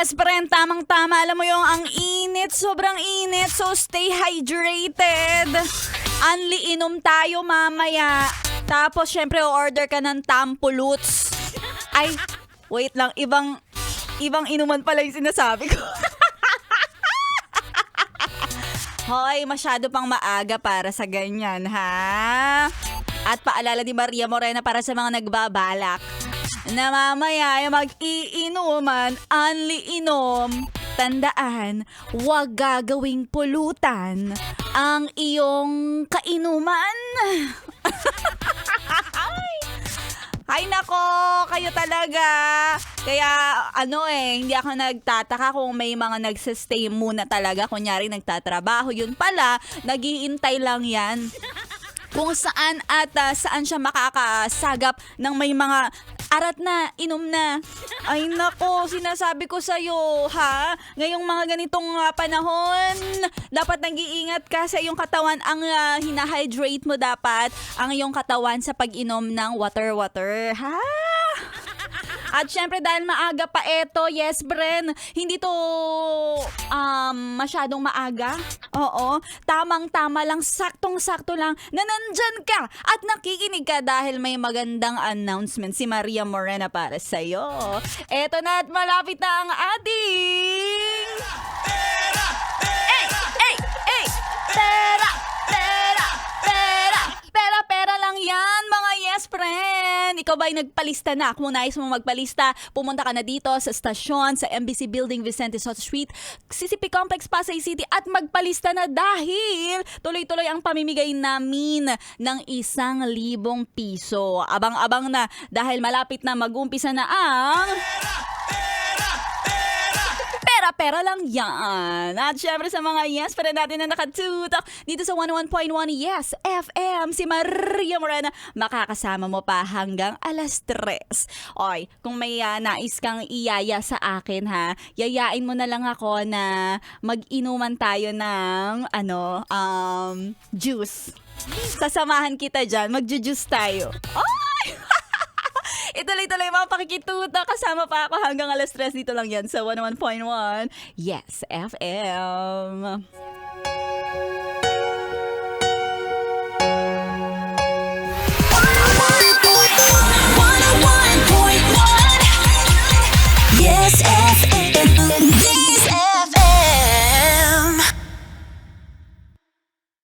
Yes, friend, tamang-tama. Alam mo yung ang init, sobrang init. So stay hydrated. Only inom tayo mamaya. Tapos syempre order ka ng Tampuluts. Ay, wait lang, ibang inuman pala yung sinasabi ko. Hoy, masyado pang maaga para sa ganyan, ha? At paalala ni Maria Morena para sa mga nagbabalak na mamaya ay mag-iinuman, only inom. Tandaan, huwag gagawing pulutan ang iyong kainuman. Ay nako, kayo talaga. Kaya hindi ako nagtataka kung may mga nagsistay muna talaga. Kunyari nagtatrabaho, yun pala, nag-iintay lang yan. Kung saan at saan siya makakasagap ng may mga arat na, inom na. Ay nako, sinasabi ko sa'yo, ha? Ngayong mga ganitong panahon, dapat nag-iingat ka sa iyong katawan. Ang hinahydrate mo dapat ang iyong katawan sa pag-inom ng water, ha? At syempre dahil maaga pa eto, yes, Bren, hindi to masyadong maaga. Oo, tamang-tama lang, saktong-sakto lang na nandyan ka at nakikinig ka dahil may magandang announcement si Maria Morena para sa'yo. Eto na at malapit na ang ating... Pera lang yan, mga yes, friend. Ikaw ba'y nagpalista na? Kung nais mo magpalista, pumunta ka na dito sa stasyon, sa MBC Building, Vicente Soto Street, CCP Complex, Pasay City at magpalista na dahil tuloy-tuloy ang pamimigay namin ng 1,000 piso. Abang-abang na dahil malapit na mag-umpisa na ang... Pera lang yan. At syempre sa mga yes para natin na nakatutok dito sa 101.1 Yes FM, si Maria Morena, makakasama mo pa hanggang 3:00. Oy, kung may nais kang iyaya sa akin, ha, yayain mo na lang ako na mag-inuman tayo ng juice. Sasamahan kita dyan, mag-juice tayo. Ay! Ituloy-tuloy mga pakikituta. Kasama pa ako hanggang 3:00 dito lang yan sa 101.1 Yes FM.